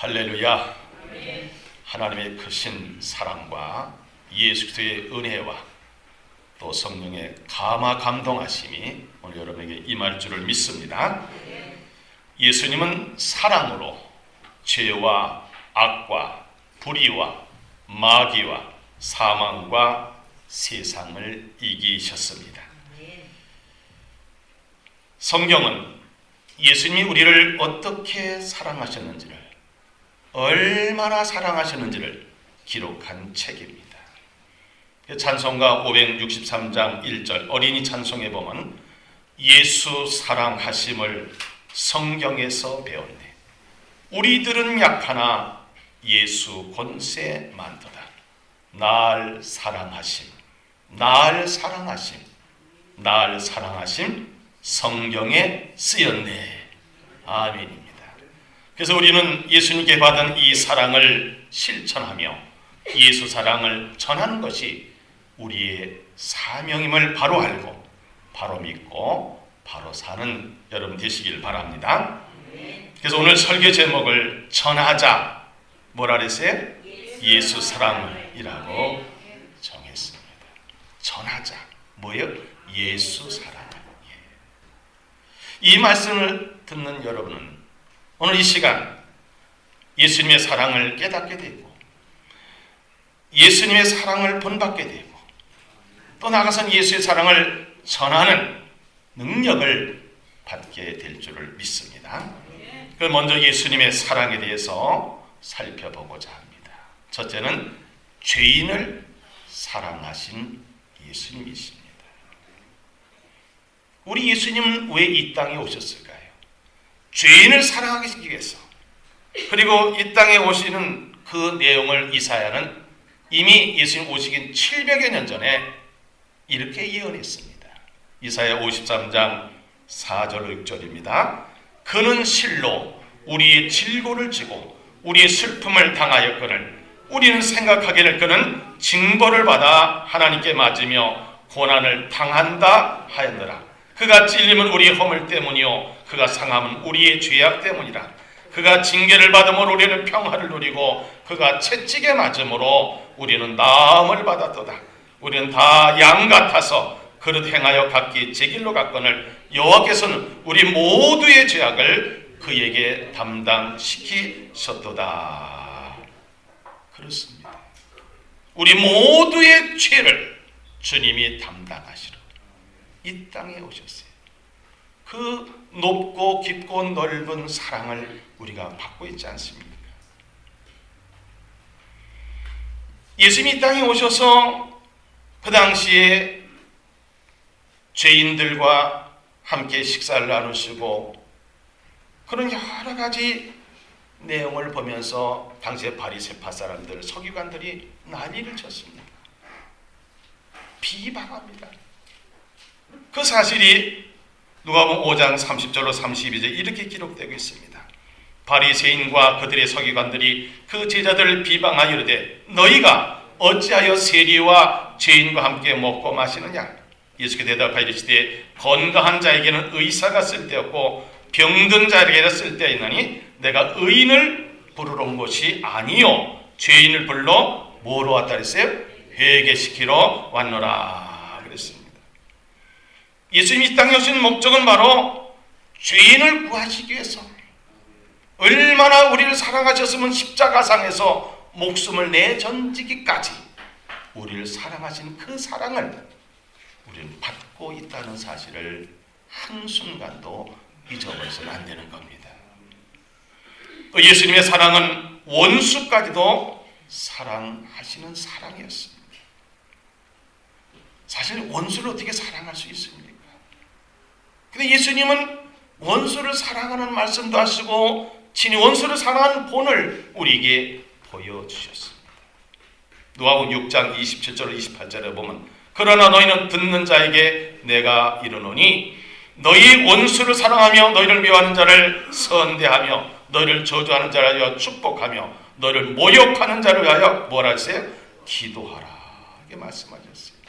할렐루야. 하나님의 크신 사랑과 예수 그리스도의 은혜와 또 성령의 감화 감동하심이 오늘 여러분에게 임할 줄을 믿습니다. 예수님은 사랑으로 죄와 악과 불의와 마귀와 사망과 세상을 이기셨습니다. 성경은 예수님이 우리를 어떻게 사랑하셨는지를, 얼마나 사랑하셨는지를 기록한 책입니다. 찬송가 563장 1절 어린이 찬송에 보면 예수 사랑하심을 성경에서 배웠네. 우리들은 약하나 예수 권세 많도다. 날 사랑하심, 날 사랑하심, 날 사랑하심 성경에 쓰였네. 아멘입니다. 그래서 우리는 예수님께 받은 이 사랑을 실천하며 예수 사랑을 전하는 것이 우리의 사명임을 바로 알고 바로 믿고 바로 사는 여러분 되시길 바랍니다. 그래서 오늘 설교 제목을 전하자, 뭐라 그랬어요? 예수 사랑이라고 정했습니다. 전하자, 뭐예요? 예수 사랑. 이 말씀을 듣는 여러분은 오늘 이 시간 예수님의 사랑을 깨닫게 되고 예수님의 사랑을 본받게 되고 또 나가선 예수의 사랑을 전하는 능력을 받게 될 줄을 믿습니다. 그럼 먼저 예수님의 사랑에 대해서 살펴보고자 합니다. 첫째는 죄인을 사랑하신 예수님이십니다. 우리 예수님은 왜 이 땅에 오셨을까요? 죄인을 사랑하기 위해서. 그리고 이 땅에 오시는 그 내용을 이사야는 이미 예수님 오시긴 700여 년 전에 이렇게 예언했습니다. 이사야 53장 4절 6절입니다. 그는 실로 우리의 질고를 지고 우리의 슬픔을 당하였거늘 우리는 생각하기를 그는 징벌을 받아 하나님께 맞으며 고난을 당한다 하였느라. 그가 찔림은 우리의 허물 때문이요 그가 상함은 우리의 죄악 때문이라. 그가 징계를 받음으로 우리는 평화를 누리고 그가 채찍에 맞음으로 우리는 나음을 받았도다. 우리는 다 양 같아서 그릇 행하여 각기 제 길로 갔거늘 여호와께서는 우리 모두의 죄악을 그에게 담당시키셨도다. 그렇습니다. 우리 모두의 죄를 주님이 담당하시러 이 땅에 오셨어요. 그 높고 깊고 넓은 사랑을 우리가 받고 있지 않습니까? 예수님이 이 땅에 오셔서 그 당시에 죄인들과 함께 식사를 나누시고 그런 여러 가지 내용을 보면서 당시에 바리새파 사람들, 서기관들이 난리를 쳤습니다. 비방합니다. 그 사실이 누가복음 5장 30절로 32절 이렇게 기록되고 있습니다. 바리새인과 그들의 서기관들이 그 제자들을 비방하여 이르되 너희가 어찌하여 세리와 죄인과 함께 먹고 마시느냐? 예수께서 대답하여 이르시되 건강한 자에게는 의사가 쓸데없고 병든 자에게는 쓸데있나니 내가 의인을 부르러 온 것이 아니요 죄인을 불러 뭐로 왔다 그랬어요? 회개시키러 왔노라 그랬습니다. 예수님이 이 땅에 오신 목적은 바로 죄인을 구하시기 위해서 얼마나 우리를 사랑하셨으면 십자가상에서 목숨을 내던지기까지 우리를 사랑하신 그 사랑을 우리는 받고 있다는 사실을 한순간도 잊어버려서는 안 되는 겁니다. 또 예수님의 사랑은 원수까지도 사랑하시는 사랑이었습니다. 사실 원수를 어떻게 사랑할 수 있습니까? 근데 예수님은 원수를 사랑하는 말씀도 하시고 친히 원수를 사랑하는 본을 우리에게 보여주셨습니다. 누가복음 6장 27절 28절에 보면 그러나 너희는 듣는 자에게 내가 이르노니 너희 원수를 사랑하며 너희를 미워하는 자를 선대하며 너희를 저주하는 자를 위하여 축복하며 너희를 모욕하는 자를 위하여 뭐라 하세요? 기도하라. 이렇게 말씀하셨어요.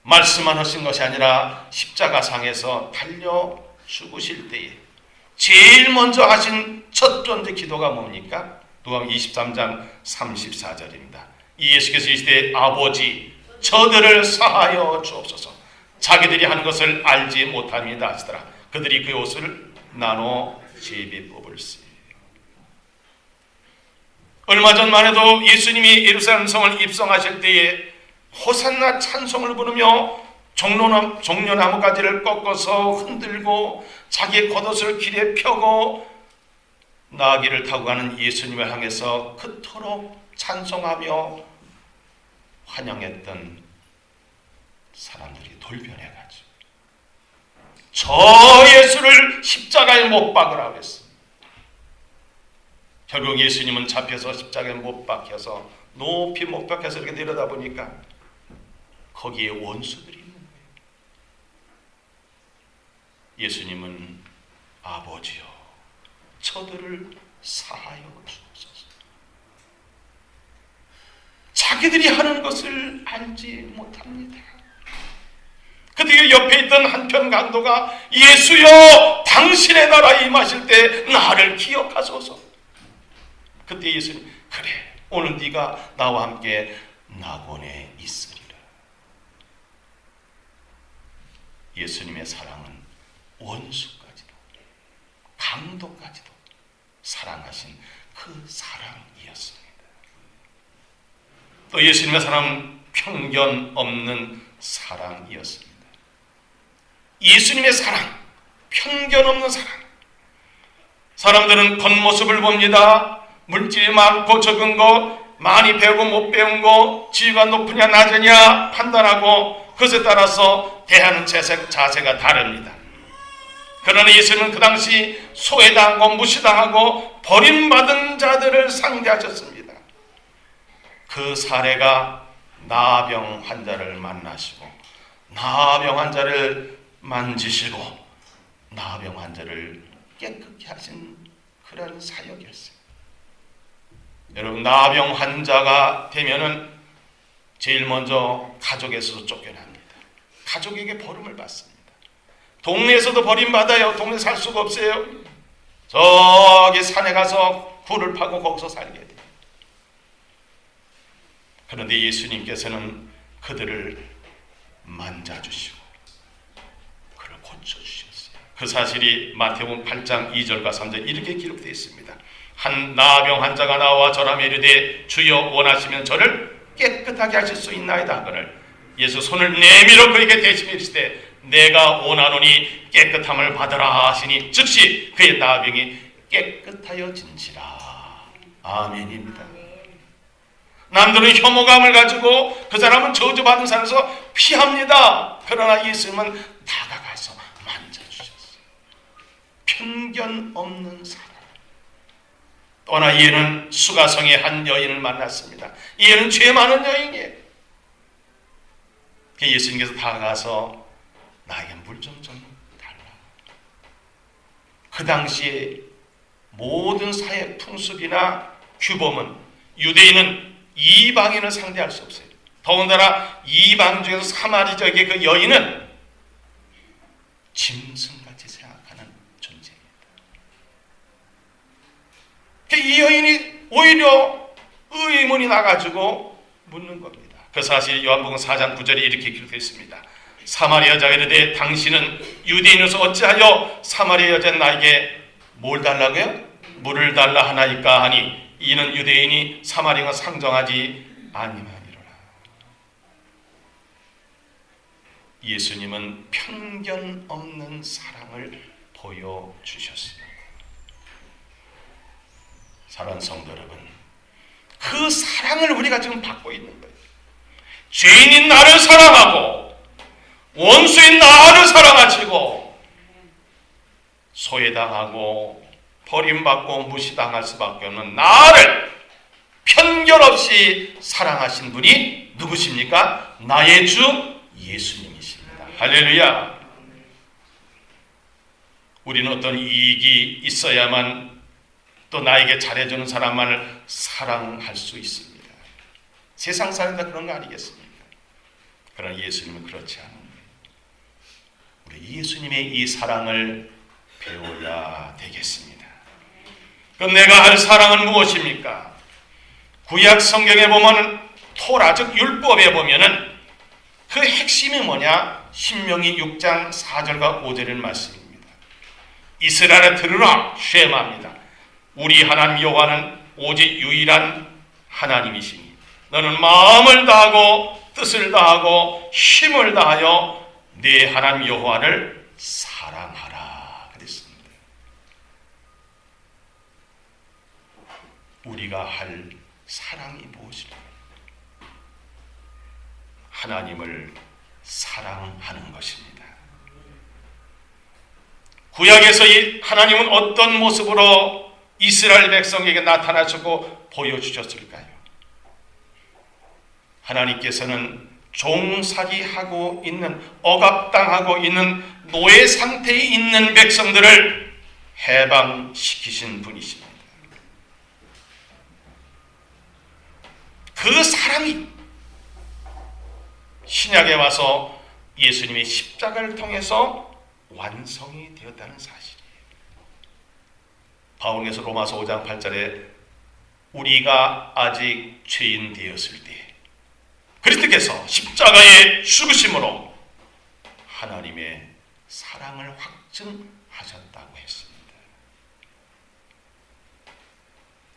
말씀만 하신 것이 아니라 십자가상에서 달려 죽으실 때에 제일 먼저 하신 첫 번째 기도가 뭡니까? 누가복음 23장 34절입니다. 예수께서 이 시대에 아버지 저들을 사하여 주옵소서. 자기들이 하는 것을 알지 못합니다 하시더라. 그들이 그 옷을 나눠 제비 뽑을세. 얼마 전만 해도 예수님이 예루살렘 성을 입성하실 때에 호산나 찬송을 부르며 종려나무 가지를 꺾어서 흔들고 자기의 겉옷을 길에 펴고 나귀를 타고 가는 예수님을 향해서 그토록 찬송하며 환영했던 사람들이 돌변해가지고 저 예수를 십자가에 못 박으라고 했습니다. 결국 예수님은 잡혀서 십자가에 못 박혀서 높이 못 박혀서 이렇게 내려다보니까 거기에 원수들이 있는 거예요. 예수님은 아버지여 저들을 사하여 주옵소서. 자기들이 하는 것을 알지 못합니다. 그때 옆에 있던 한편 강도가 예수여 당신의 나라에 임하실 때 나를 기억하소서. 그때 예수님 그래 오늘 네가 나와 함께 낙원에 있으리라. 예수님의 사랑은 원수까지도 강도까지도 사랑하신 그 사랑이었습니다. 또 예수님의 사랑은 편견 없는 사랑이었습니다. 예수님의 사랑, 편견 없는 사랑. 사람들은 겉모습을 봅니다. 물질이 많고 적은 것, 많이 배우고 못 배운 것, 지위가 높으냐 낮으냐 판단하고 그것에 따라서 대하는 자세가 다릅니다. 그러나 예수님은 그 당시 소외당하고 무시당하고 버림받은 자들을 상대하셨습니다. 그 사례가 나병 환자를 만나시고 나병 환자를 만지시고 나병 환자를 깨끗게 하신 그런 사역이었어요. 여러분 나병 환자가 되면은 제일 먼저 가족에서도 쫓겨납니다. 가족에게 버림을 받습니다. 동네에서도 버림받아요. 동네 살 수가 없어요. 저기 산에 가서 굴을 파고 거기서 살게 돼요. 그런데 예수님께서는 그들을 만져주시고 그를 고쳐주셨어요. 그 사실이 마태복음 8장 2절과 3절 이렇게 기록되어 있습니다. 한 나병 환자가 나와 저라며 이르되 주여 원하시면 저를 깨끗하게 하실 수 있나이다 하거늘 예수 손을 내밀어 그에게 대시며 이르시되 내가 원하노니 깨끗함을 받으라 하시니 즉시 그의 나병이 깨끗하여진지라. 아멘입니다. 남들은 혐오감을 가지고 그 사람은 저주받은 사람에서 피합니다. 그러나 예수님은 다가가서 만져주셨어요. 편견 없는 사람. 또 하나 이에는 수가성의 한 여인을 만났습니다. 이에는 죄 많은 여인이에요. 예수님께서 다가가서 나에게 물 좀 달라. 그 당시에 모든 사회 풍습이나 규범은 유대인은 이방인을 상대할 수 없어요. 더군다나 이방 중에서 사마리적의 그 여인은 짐승같이 생각하는 존재입니다. 이 여인이 오히려 의문이 나가지고 묻는 겁니다. 그 사실 요한복음 4장 9절에 이렇게 기록되어 있습니다. 사마리아 여자가 이르되 당신은 유대인으로서 어찌하여 사마리아 여자 나에게 뭘 달라고요? 물을 달라 하나이까 하니 이는 유대인이 사마리아가 상정하지 아니하니로라. 예수님은 편견 없는 사랑을 보여주셨습니다. 사랑하는 성도 여러분, 그 사랑을 우리가 지금 받고 있는 거예요. 죄인인 나를 사랑하고 원수인 나를 사랑하시고 소외당하고 버림받고 무시당할 수밖에 없는 나를 편견 없이 사랑하신 분이 누구십니까? 나의 주 예수님이십니다. 할렐루야. 우리는 어떤 이익이 있어야만 또 나에게 잘해주는 사람만을 사랑할 수 있습니다. 세상 사람들 그런 거 아니겠습니까? 그러나 예수님은 그렇지 않은 거예요. 우리 예수님의 이 사랑을 배워야 되겠습니다. 그럼 내가 할 사랑은 무엇입니까? 구약 성경에 보면 토라 즉 율법에 보면은 그 핵심이 뭐냐? 신명기 6장 4절과 5절의 말씀입니다. 이스라엘에 들으라 쉐마입니다. 우리 하나님 여호와는 오직 유일한 하나님이시니 너는 마음을 다하고 뜻을 다하고 힘을 다하여 네 하나님 여호와를 사랑하라 그랬습니다. 우리가 할 사랑이 무엇입니까? 하나님을 사랑하는 것입니다. 구약에서 하나님은 어떤 모습으로 이스라엘 백성에게 나타나시고 보여주셨을까요? 하나님께서는 종살이하고 있는, 억압당하고 있는 노예 상태에 있는 백성들을 해방시키신 분이십니다. 그 사랑이 신약에 와서 예수님의 십자가를 통해서 완성이 되었다는 사실이에요. 바울께서 로마서 5장 8절에 우리가 아직 죄인 되었을 때 그리스도께서 십자가의 죽으심으로 하나님의 사랑을 확증하셨다고 했습니다.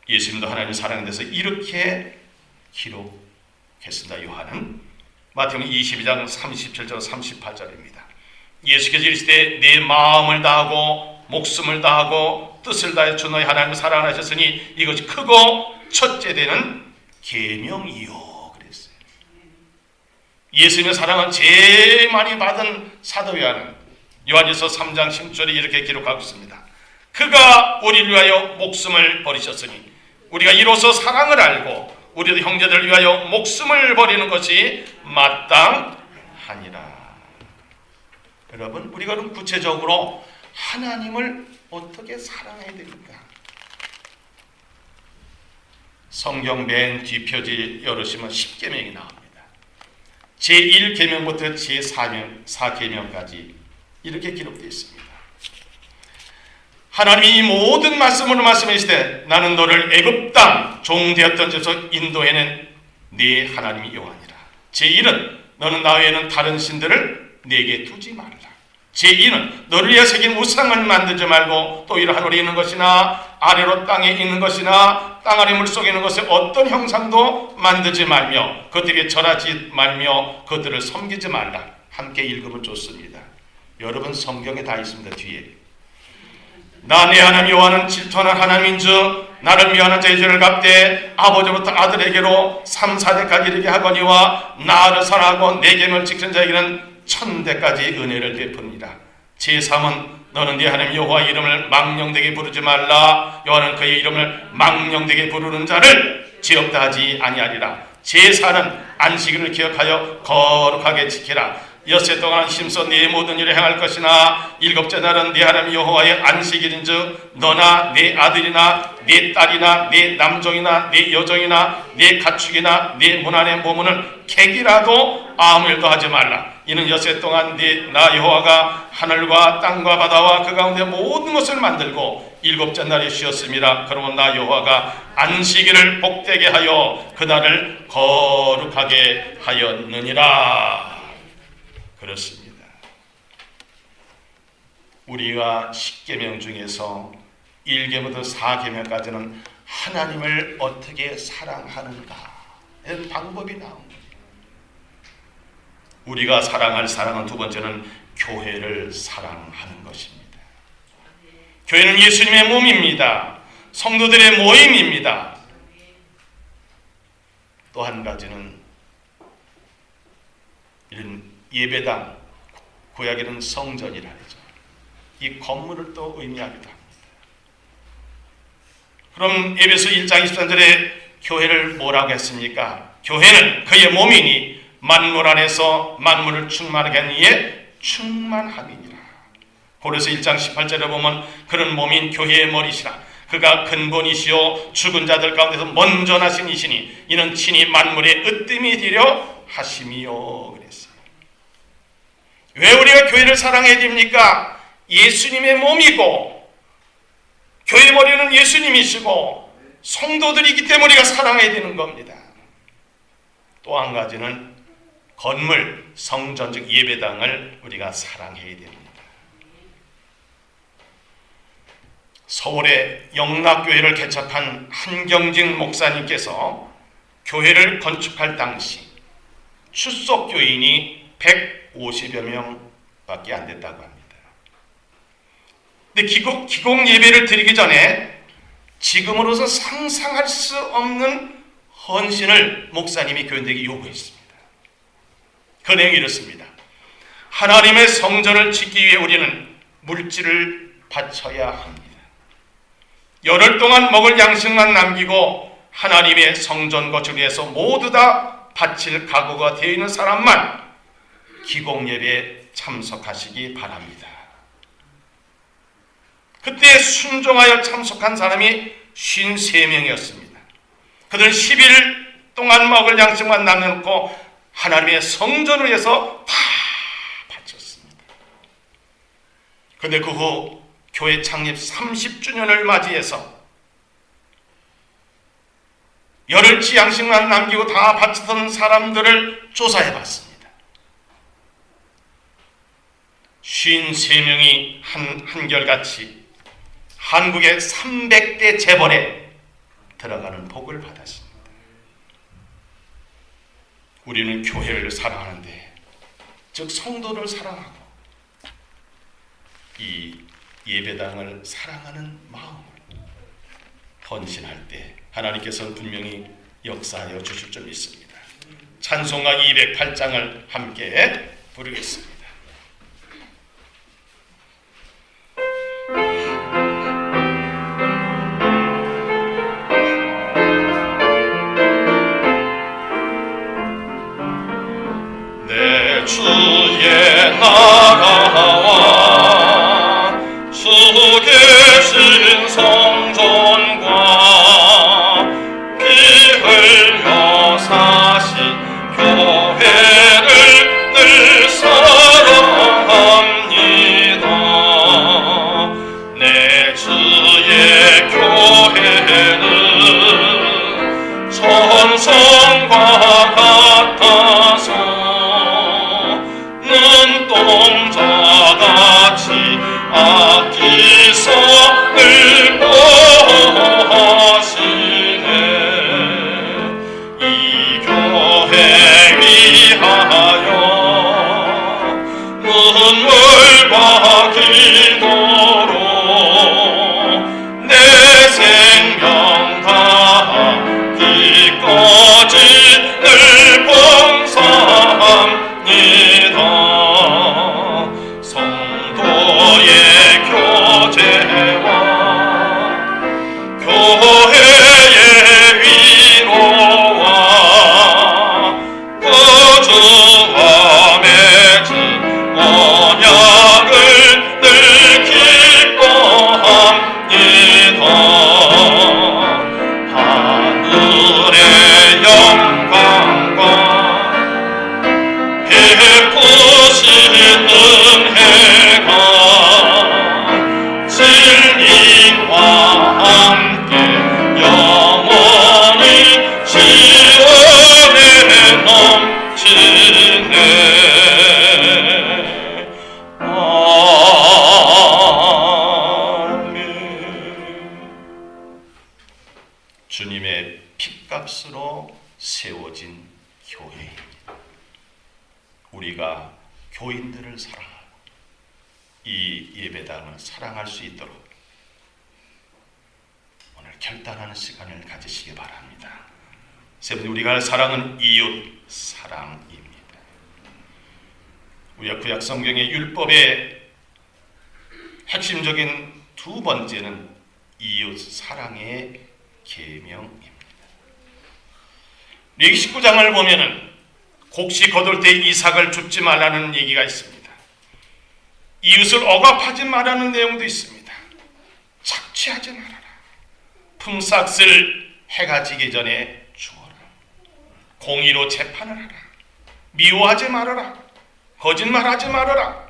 예수님도 하나님의 사랑에 대해서 이렇게 기록했습니다. 요한은 마태복음 22장 37절 38절입니다. 예수께서 이르시되 내 마음을 다하고 목숨을 다하고 뜻을 다해 주 너희 하나님을 사랑하셨으니 이것이 크고 첫째 되는 계명이요 그랬어요. 예수님의 사랑은 제일 많이 받은 사도 요한은 요한일서 3장 10절에 이렇게 기록하고 있습니다. 그가 우리를 위하여 목숨을 버리셨으니 우리가 이로써 사랑을 알고 우리도 형제들을 위하여 목숨을 버리는 것이 마땅하니라. 여러분, 우리가 그럼 구체적으로 하나님을 어떻게 사랑해야 됩니까? 성경 맨 뒷표지 열으시면 10계명이 나옵니다. 제1계명부터 제4계명까지 이렇게 기록되어 있습니다. 하나님이 이 모든 말씀으로 말씀하시되 나는 너를 애굽 땅 종되었던 데서 인도해낸 네 하나님이 여호와니라. 제1은 너는 나 외에는 다른 신들을 내게 두지 말라. 제2는 너를 위해 새긴 우상을 만들지 말고 또 이러 하늘에 있는 것이나 아래로 땅에 있는 것이나 땅 아래 물속에 있는 것에 어떤 형상도 만들지 말며 그들에게 절하지 말며 그들을 섬기지 말라. 함께 읽으면 좋습니다. 여러분 성경에 다 있습니다. 뒤에 나 내 하나님 여호와는 질투하는 하나님인즉 나를 미워하는 자의 죄를 갚되 아버지부터 아들에게로 3, 4대까지 이르게 하거니와 나를 사랑하고 내 계명을 지키는 자에게는 1000대까지 은혜를 베푸니라. 제3은 너는 네 하나님 여호와 이름을 망령되게 부르지 말라. 여호와는 그의 이름을 망령되게 부르는 자를 죄없다 하지 아니하리라. 제4는 안식일을 기억하여 거룩하게 지키라. 엿새 동안 힘써 네 모든 일을 행할 것이나 일곱째 날은 네 하나님 여호와의 안식일인즉 너나 네 아들이나 네 딸이나 네 남종이나 네 여종이나 네 가축이나 네 문 안에 머무는 객이라도 아무 일도 하지 말라. 이는 엿새 동안 나 여호와가 하늘과 땅과 바다와 그 가운데 모든 것을 만들고 일곱째 날에 쉬었음이라. 그러면 나 여호와가 안식일을 복되게 하여 그날을 거룩하게 하였느니라. 그렇습니다. 우리가 10계명 중에서 1계명부터 4계명까지는 하나님을 어떻게 사랑하는가 이런 방법이 나옵니다. 우리가 사랑할 사랑은 두 번째는 교회를 사랑하는 것입니다. 교회는 예수님의 몸입니다. 성도들의 모임입니다. 또 한 가지는 이런 예배당, 구약에는 성전이라 하죠. 이 건물을 또 의미하기도 합니다. 그럼 에베소 1장 23절에 교회를 뭐라고 했습니까? 교회는 그의 몸이니 만물 안에서 만물을 충만하게 한 이의 충만함이니라. 고린도서 1장 18절에 보면 그런 몸인 교회의 머리시라. 그가 근본이시요 죽은 자들 가운데서 먼저 나신 이시니 이는 친히 만물의 으뜸이 되려 하심이요 그랬어요. 왜 우리가 교회를 사랑해야 됩니까? 예수님의 몸이고 교회 머리는 예수님이시고 성도들이기 때문에 우리가 사랑해야 되는 겁니다. 또 한 가지는 건물, 성전 즉 예배당을 우리가 사랑해야 됩니다. 서울의 영락교회를 개척한 한경진 목사님께서 교회를 건축할 당시 출석교인이 150여 명밖에 안 됐다고 합니다. 근데 기공 예배를 드리기 전에 지금으로서 상상할 수 없는 헌신을 목사님이 교인들에게 요구했습니다. 그 내용이 이렇습니다. 하나님의 성전을 짓기 위해 우리는 물질을 바쳐야 합니다. 열흘 동안 먹을 양식만 남기고 하나님의 성전 건축을 위해서 모두 다 바칠 각오가 되어 있는 사람만 기공예배에 참석하시기 바랍니다. 그때 순종하여 참석한 사람이 53명이었습니다. 그들은 10일 동안 먹을 양식만 남겨놓고 하나님의 성전을 위해서 다 바쳤습니다. 그런데 그 후 교회 창립 30주년을 맞이해서 열흘치 양식만 남기고 다 바쳤던 사람들을 조사해봤습니다. 53명이 한결같이 한국의 300대 재벌에 들어가는 복을 받았습니다. 우리는 교회를 사랑하는데, 즉 성도를 사랑하고 이 예배당을 사랑하는 마음을 헌신할 때 하나님께서는 분명히 역사하여 주실 줄 믿습니다. 찬송가 208장을 함께 부르겠습니다. 내 주의 나라와 주 계신 성전과 피 흘려 사신 교회를 늘 사랑합니다. 내 주의 교회는 천성과 같아서 눈동자같이 아끼소 늘 보하시네. 이 교회 위하여 눈물과 기도로 내 생명 다하기까지 늘 봉사합니다. 성도의 교제와 교회의 위로와 거주와 맺은 언약을 늘 기뻐합니다. 하늘의 영광과 베푸신 은혜가 진리와 함께 영원히 지원에 넘치네. 아멘. 주님의 핏값으로 세워진 교회입니다. 우리가 교인들을 사랑하고 이 예배당을 사랑할 수 있도록 오늘 결단하는 시간을 가지시기 바랍니다. 세 번째, 우리가 사랑은 이웃 사랑입니다. 우리가 구약 성경의 율법의 핵심적인 두 번째는 이웃 사랑의 계명입니다. 레위기 19장을 보면은 곡식 거둘 때 이삭을 줍지 말라는 얘기가 있습니다. 이웃을 억압하지 말라는 내용도 있습니다. 착취하지 말아라. 품삯을 해가 지기 전에 주어라. 공의로 재판을 하라. 미워하지 말아라. 거짓말하지 말아라.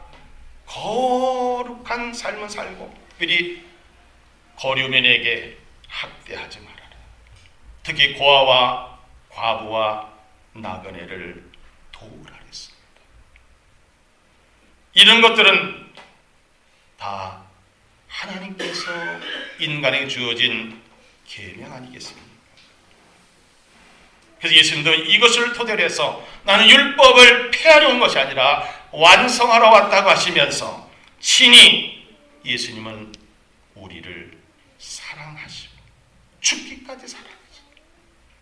거룩한 삶을 살고 미리 거류민에게 학대하지 말아라. 특히 고아와 과부와 나그네를 도우라 했습니다. 이런 것들은 다 하나님께서 인간에게 주어진 계명 아니겠습니까? 그래서 예수님도 이것을 토대로 해서 나는 율법을 폐하려 온 것이 아니라 완성하러 왔다고 하시면서 친히 예수님은 우리를 사랑하시고 죽기까지 사랑하시고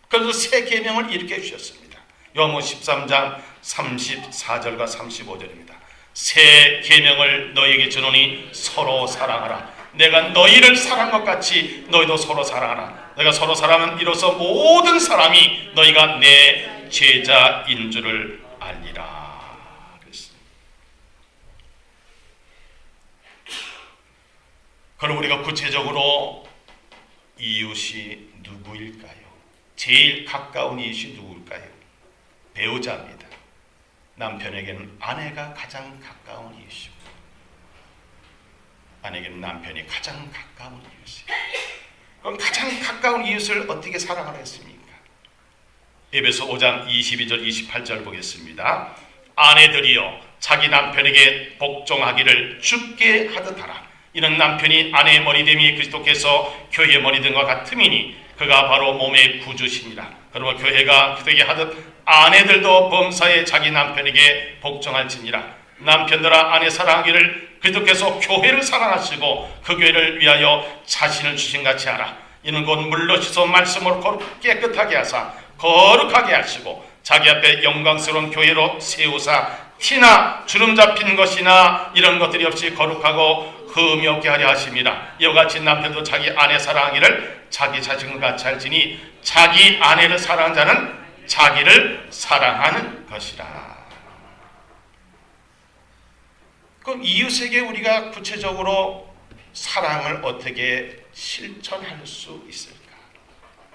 그래서 새 계명을 이렇게 주셨습니다. 요한복음 13장 34절과 35절입니다. 새 계명을 너희에게 주노니 서로 사랑하라. 내가 너희를 사랑한 것 같이 너희도 서로 사랑하라. 내가 서로 사랑하면 이로써 모든 사람이 너희가 내 제자인 줄을 알리라. 그랬습니다. 그럼 우리가 구체적으로 이웃이 누구일까요? 제일 가까운 이웃이 누구일까요? 배우자입니다. 남편에게는 아내가 가장 가까운 이웃이고 아내에게는 남편이 가장 가까운 이웃이에요. 그럼 가장 가까운 이웃을 어떻게 사랑하라 했습니까? 에베소 5장 22절 28절 보겠습니다. 아내들이여 자기 남편에게 복종하기를 주께 하듯 하라. 이는 남편이 아내의 머리됨이 그리스도께서 교회의 머리됨과 같음이니 그가 바로 몸의 구주시니라. 그러므로 교회가 그에게 하듯 아내들도 범사에 자기 남편에게 복종할지니라. 남편들아 아내 사랑하기를 그리스도께서 교회를 사랑하시고 그 교회를 위하여 자신을 주신 같이 하라. 이는 곧 물로 씻어 말씀으로 깨끗하게 하사 거룩하게 하시고 자기 앞에 영광스러운 교회로 세우사 티나 주름 잡힌 것이나 이런 것들이 없이 거룩하고 흠이 없게 하려 하심이라. 이와 같이 남편도 자기 아내 사랑하기를 자기 자신과 같이 할지니 자기 아내를 사랑하는 자는 자기를 사랑하는 것이라. 그럼 이웃에게 우리가 구체적으로 사랑을 어떻게 실천할 수 있을까?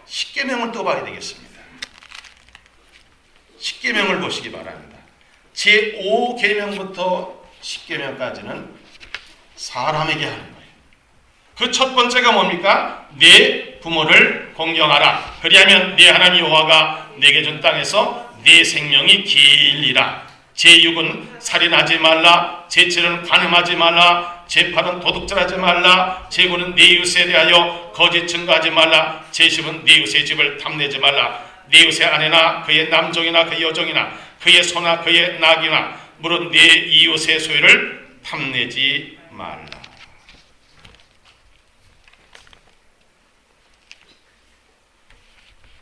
십계명을 또 봐야 되겠습니다. 십계명을 보시기 바랍니다. 제5계명부터 십계명까지는 사람에게 하는 거예요. 그 첫 번째가 뭡니까? 내 부모를 공경하라. 그리하면 네 하나님 여호와가 내게 준 땅에서 네 생명이 길리라. 제6은 살인하지 말라. 제7은 간음하지 말라. 제8은 도둑질하지 말라. 제9는 네 이웃에 대하여 거짓 증거하지 말라. 제10은 네 이웃의 집을 탐내지 말라. 네 이웃의 아내나 그의 남종이나 그의 여종이나 그의 소나 그의 낙이나 물은 네 이웃의 소유를 탐내지 말라.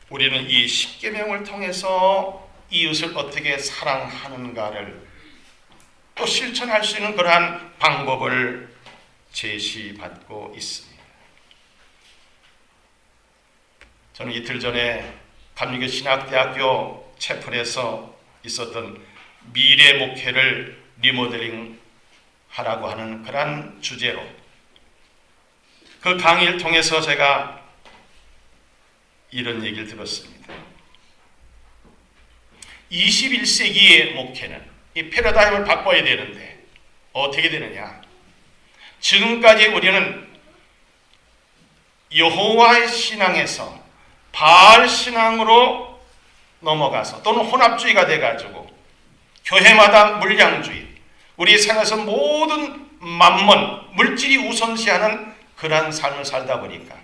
우리는 이 십계명을 통해서 이웃을 어떻게 사랑하는가를 또 실천할 수 있는 그러한 방법을 제시받고 있습니다. 저는 이틀 전에 감리교 신학대학교 채플에서 있었던 미래 목회를 리모델링 하라고 하는 그러한 주제로 그 강의를 통해서 제가 이런 얘기를 들었습니다. 21세기의 목회는 이 패러다임을 바꿔야 되는데 어떻게 되느냐? 지금까지 우리는 여호와의 신앙에서 바알 신앙으로 넘어가서 또는 혼합주의가 돼가지고 교회마다 물량주의, 우리 생활에서 모든 만몬, 물질이 우선시하는 그러한 삶을 살다 보니까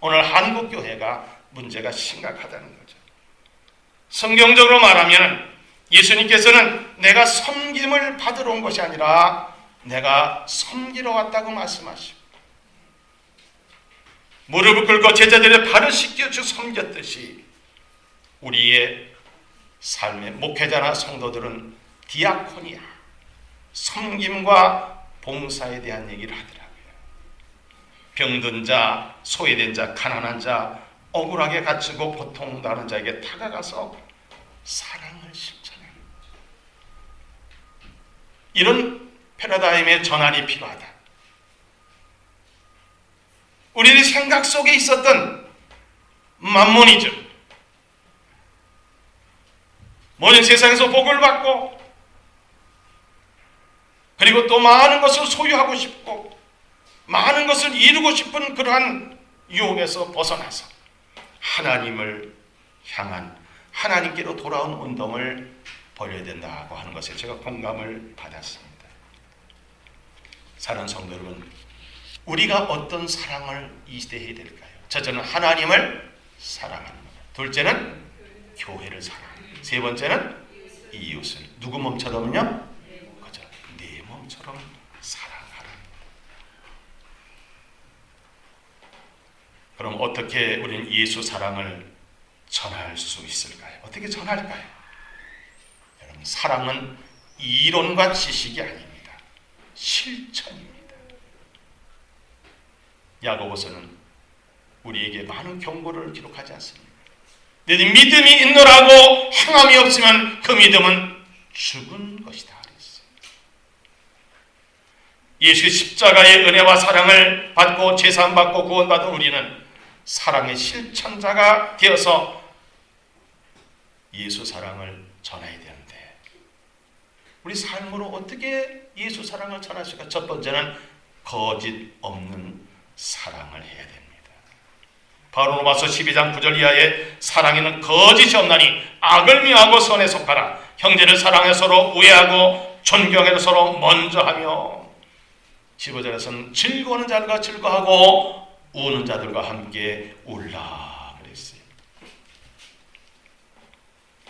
오늘 한국 교회가 문제가 심각하다는 거죠. 성경적으로 말하면 예수님께서는 내가 섬김을 받으러 온 것이 아니라 내가 섬기러 왔다고 말씀하시고 무릎을 꿇고 제자들의 발을 씻겨 주 섬겼듯이 우리의 삶의 목회자나 성도들은 디아코니아, 섬김과 봉사에 대한 얘기를 하더라고요. 병든 자, 소외된 자, 가난한 자, 억울하게 갇히고 고통당하는 자에게 다가가서 사랑을 실천하는 이런 패러다임의 전환이 필요하다. 우리의 생각 속에 있었던 만모니즘, 모든 세상에서 복을 받고 그리고 또 많은 것을 소유하고 싶고 많은 것을 이루고 싶은 그러한 유혹에서 벗어나서 하나님을 향한 하나님께로 돌아온 운동을 벌여야 된다고 하는 것에 제가 공감을 받았습니다. 사랑하는 성도 여러분, 우리가 어떤 사랑을 이 시대에 해야 될까요? 첫째는 하나님을 사랑하는 것, 둘째는 교회를 사랑하는 것, 세 번째는 이웃을 누구 몸처럼요? 그죠? 내 몸처럼 사랑하라. 그럼 어떻게 우리는 예수 사랑을 전할 수 있을까요? 어떻게 전할까요? 여러분, 사랑은 이론과 지식이 아닙니다. 실천입니다. 야고보서는 우리에게 많은 경고를 기록하지 않습니까? 너희 믿음이 있노라고 행함이 없으면 그 믿음은 죽은 것이다 그랬어요. 예수의 십자가의 은혜와 사랑을 받고 제사함받고 구원받은 우리는 사랑의 실천자가 되어서 예수 사랑을 전해야 되는데 우리 삶으로 어떻게 예수 사랑을 전할 수 있을까? 첫 번째는 거짓 없는 사랑을 해야 됩니다. 바로로마서 12장 9절 이하에 사랑에는 거짓이 없나니 악을 미워하고 선에 속하라. 형제를 사랑해 서로 우애하고 존경해 서로 먼저 하며 15절에서는 즐거워하는 자들과 즐거워하고 우는 자들과 함께 울라 그랬어요.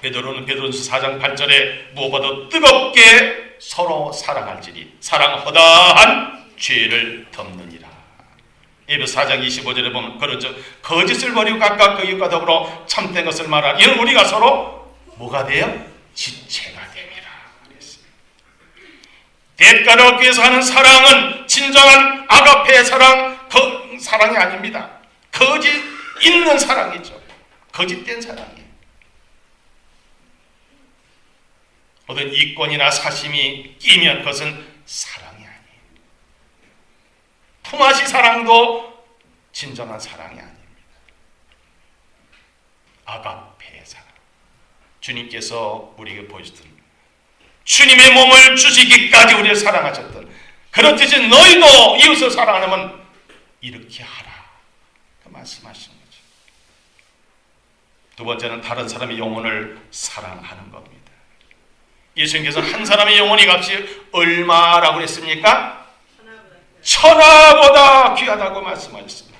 베드로는 베드로전서 4장 8절에 무엇보다 뜨겁게 서로 사랑할지니 사랑은 허다한 죄를 덮느니라. 에베소 4장 25절에 보면 그러죠. 거짓을 버리고 각각 그 이웃과 더불어 참된 것을 말하라. 이는 우리가 서로 뭐가 돼요? 지체가 됩니다. 그랬습니다. 대가를 얻기 위해서 하는 사랑은 진정한 아가페의 사랑, 그 사랑이 아닙니다. 거짓 있는 사랑이죠. 거짓된 사랑이에요. 어떤 이권이나 사심이 끼면 그것은 사랑이 아니에요. 품앗이 사랑도 진정한 사랑이 아닙니다. 아가페의 사랑. 주님께서 우리에게 보여주던 주님의 몸을 주시기까지 우리를 사랑하셨던 그렇듯이 너희도 이웃을 사랑하면 이렇게 하라. 그 말씀하시는 거죠. 두 번째는 다른 사람의 영혼을 사랑하는 겁니다. 예수님께서 한 사람의 영혼의 값이 얼마라고 했습니까? 천하보다 귀하다고 말씀하셨습니다.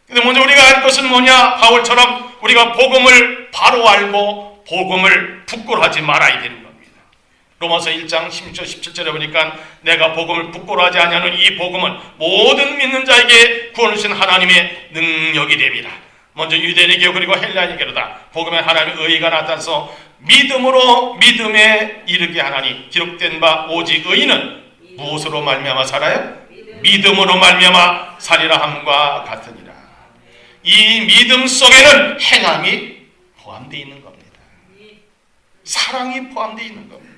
근데 먼저 우리가 알 것은 뭐냐? 바울처럼 우리가 복음을 바로 알고 복음을 부끄러워하지 말아야 되는 겁니다. 로마서 1장 16절 17절에 보니까 내가 복음을 부끄러워하지 아니하는 이 복음은 모든 믿는 자에게 구원을 주신 하나님의 능력이 됩니다. 먼저 유대인에게 그리고 헬라인에게로다 복음의 하나님의 의의가 나타나서 믿음으로 믿음에 이르게 하나니 기록된 바 오직 의인은 무엇으로 말미암아 살아요? 믿음으로 말미암아 살리라 함과 같으니라. 이 믿음 속에는 행함이 포함되어 있는 겁니다. 사랑이 포함되어 있는 겁니다.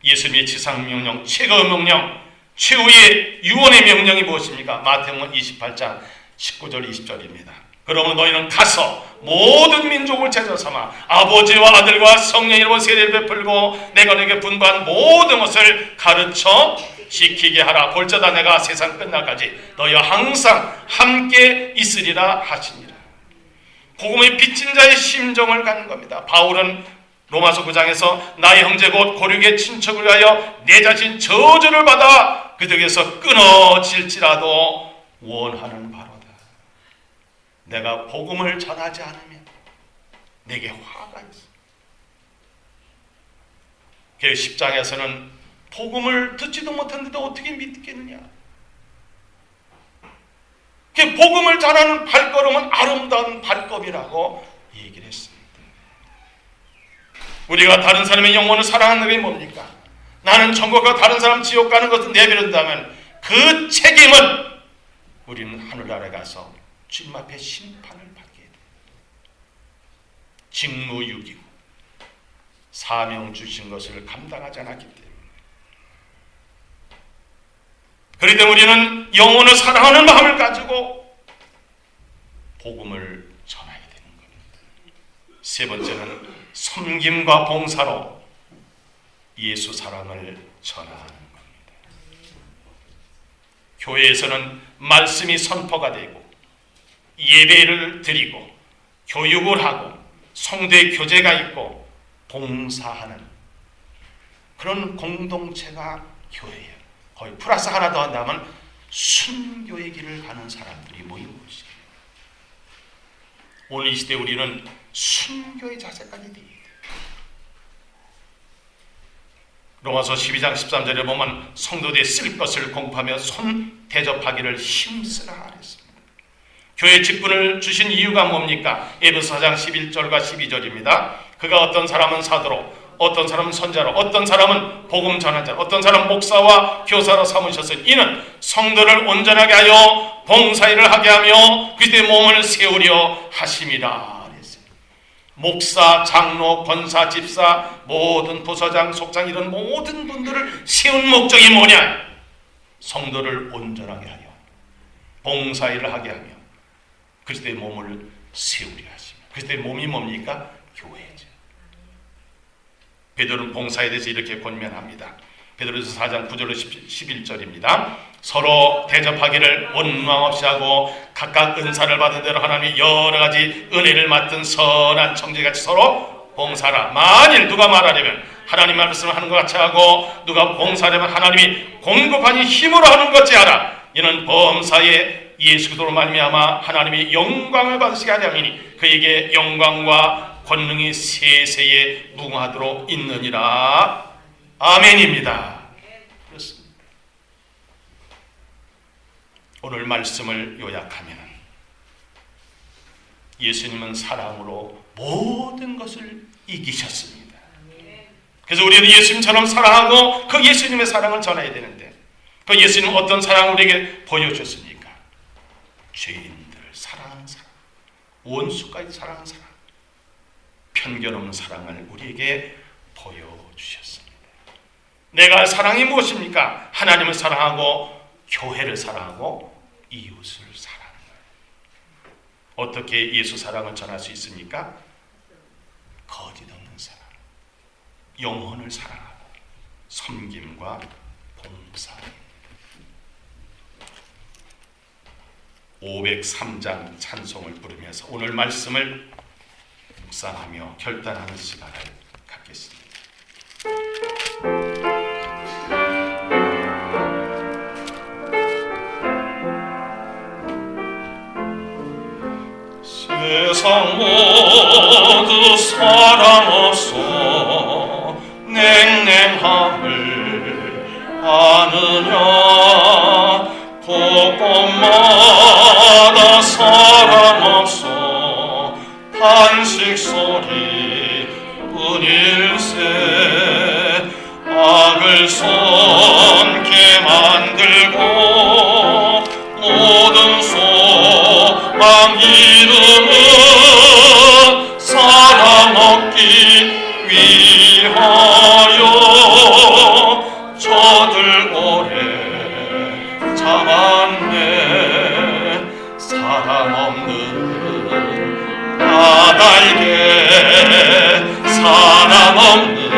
예수님의 지상명령, 최고의 명령, 최후의 유언의 명령이 무엇입니까? 마태복음 28장 19절 20절입니다. 그러면 너희는 가서 모든 민족을 제자 삼아 아버지와 아들과 성령의 이름으로 세례를 베풀고 내가 너에게 분부한 모든 것을 가르쳐 지키게 하라. 볼지어다 내가 세상 끝날까지 너희와 항상 함께 있으리라 하시니라. 복음의 빚진 자의 심정을 갖는 겁니다. 바울은 로마서 9장에서 나의 형제 곧 고륙의 친척을 위하여 내 자신 저주를 받아 그들에게서 끊어질지라도 원하는 바로다. 내가 복음을 전하지 않으면 내게 화가 있어. 그 10장에서는 복음을 듣지도 못했는데 어떻게 믿겠느냐. 그 복음을 전하는 발걸음은 아름다운 발걸음이라고 얘기를 했습니다. 우리가 다른 사람의 영혼을 사랑하는 게 뭡니까? 나는 천국과 다른 사람 지옥 가는 것을 내버린다면 그 책임은 우리는 하늘나라에 가서 주님 앞에 심판을 받게 돼요. 직무유기고 사명 주신 것을 감당하지 않았기 때문에. 그렇기 때문에 우리는 영혼을 사랑하는 마음을 가지고 복음을 전하게 되는 겁니다. 세 번째는 섬김과 봉사로 예수 사랑을 전하는 겁니다. 교회에서는 말씀이 선포가 되고 예배를 드리고 교육을 하고 성도의 교제가 있고 봉사하는 그런 공동체가 교회예요. 거의 플러스 하나 더 한다면 순교의 길을 가는 사람들이 모이는 곳이에요. 오늘 이 시대에 우리는 순교의 자세까지 되어야 돼요. 로마서 12장 13절에 보면 성도들이 쓸 것을 공부하며 손 대접하기를 힘쓰라 그랬습니다. 교회 직분을 주신 이유가 뭡니까? 에베소 4장 11절과 12절입니다. 그가 어떤 사람은 사도로, 어떤 사람은 선자로, 어떤 사람은 복음 전환자로, 어떤 사람은 목사와 교사로 삼으셨으니 이는 성도를 온전하게 하여 봉사일을 하게 하며 그리스도의 몸을 세우려 하심이라. 목사, 장로, 권사, 집사, 모든 부서장, 속장 이런 모든 분들을 세운 목적이 뭐냐? 성도를 온전하게 하여 봉사일을 하게 하며 그리스도의 몸을 세우려 하시며. 그리스도의 몸이 뭡니까? 교회죠. 베드로는 봉사에 대해서 이렇게 권면합니다. 베드로서 4장 9절로 11절입니다. 서로 대접하기를 원망 없이 하고 각각 은사를 받은 대로 하나님이 여러 가지 은혜를 맡은 선한 청지같이 서로 봉사하라. 만일 누가 말하려면 하나님 말씀을 하는 것 같이 하고 누가 봉사하려면 하나님이 공급하니 힘으로 하는 것이 하라. 이는 범사에 예수 그리스도로 말미암아 하나님이 영광을 받으시게 하려 함이니 그에게 영광과 권능이 세세에 무궁하도록 있느니라. 아멘입니다. 그렇습니다. 오늘 말씀을 요약하면 예수님은 사랑으로 모든 것을 이기셨습니다. 그래서 우리는 예수님처럼 사랑하고 그 예수님의 사랑을 전해야 되는데 그 예수님은 어떤 사랑을 우리에게 보여줬습니까? 죄인들을 사랑하는 사랑, 원수까지 사랑하는 사랑, 편견 없는 사랑을 우리에게 보여주셨습니다. 내가 사랑이 무엇입니까? 하나님을 사랑하고 교회를 사랑하고 이웃을 사랑하는 거예요. 어떻게 예수 사랑을 전할 수 있습니까? 거짓 없는 사랑, 영혼을 사랑하고 섬김과 봉사. 503장 찬송을 부르면서 오늘 말씀을 묵상하며 결단하는 시간을 갖겠습니다. 세상 모두 사랑 없어 냉랭함을 아느냐 곳곳마다 사랑 없어 탄식 소리 뿐일세 악을 손게 만들고 모든 소망 이루는 사랑 얻기 위하여 저들 오래 참았네. 사랑 없는 까닭에 사랑 없는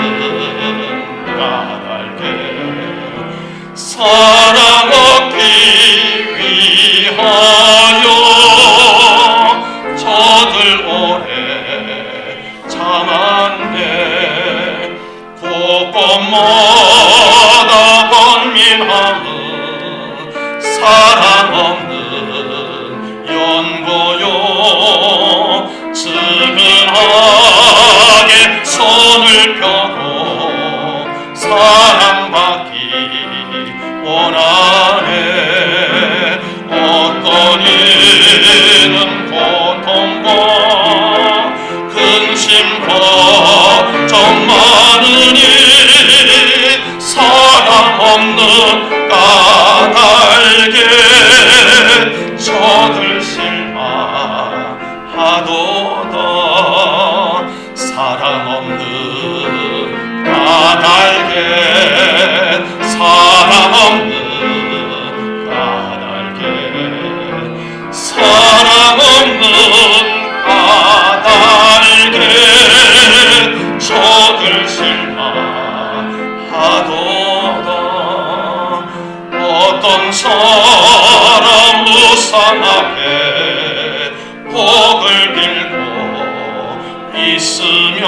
까닭에 사랑 얻기 위하여 저들 오래 참았네. 곳곳마다 번민함은 사랑 없는 연고요. 측은하게 손을 펴고 사랑받기 원하네. 어떤 이는 고통과 근심 걱정 많으니 사랑 없는 까닭에 저들 실망하도다. 사랑 없는 까닭에 사랑 없는 어떤 사람 우상 앞에 복을 빌고 있으며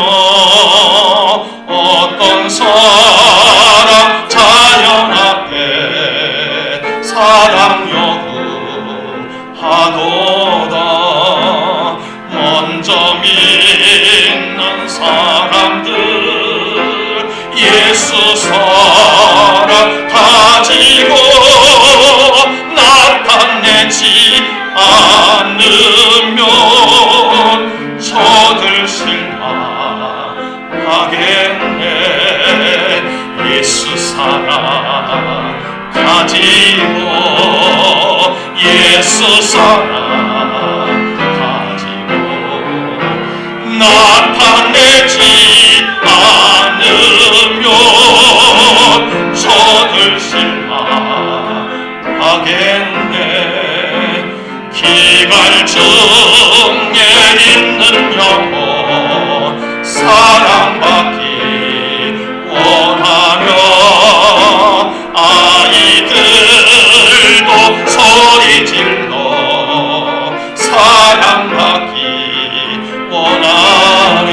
어떤 사람 자연 앞에 사랑 요구하도다. 먼저 믿는 사람들 예수 사랑 가지고 나타내지 않으면 저들 실망하겠네. 예수 사랑 가지고 예수 사랑 가지고 나타내지 않으면 저들 실망하겠네. 기갈중에 있는 영혼 사랑받기 원하며 아이들도 소리질러 사랑받기 원하네.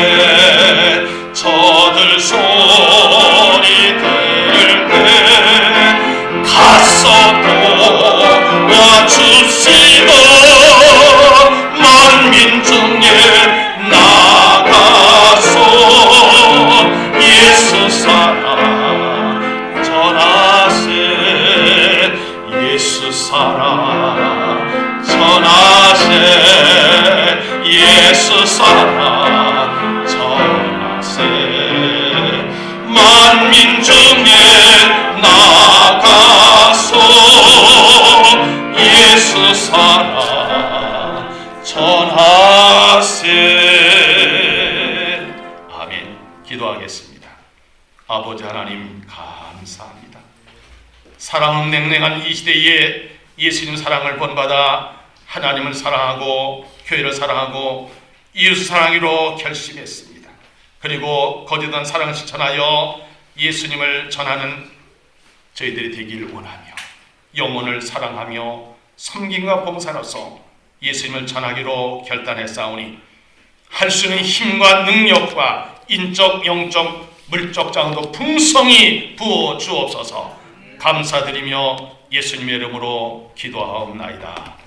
저들 소리 들을 때 가서 도와주시고 만민 중에 나가서 예수 사랑 전하세. 예수 사랑 전하세. 예수 사랑 전하세. 만민 중에 나가서 예수 사랑 전하세. 아멘. 기도하겠습니다. 아버지 하나님 감사합니다. 사랑은 냉랭한 이 시대에 예수님 사랑을 본받아 하나님을 사랑하고 교회를 사랑하고 이웃을 사랑하기로 결심했습니다. 그리고 거듭난 사랑을 실천하여 예수님을 전하는 저희들이 되기를 원하며 영혼을 사랑하며 섬김과 봉사로서 예수님을 전하기로 결단했사오니 할 수 있는 힘과 능력과 인적, 영적, 물적 자원도 풍성히 부어 주옵소서. 감사드리며 예수님의 이름으로 기도하옵나이다.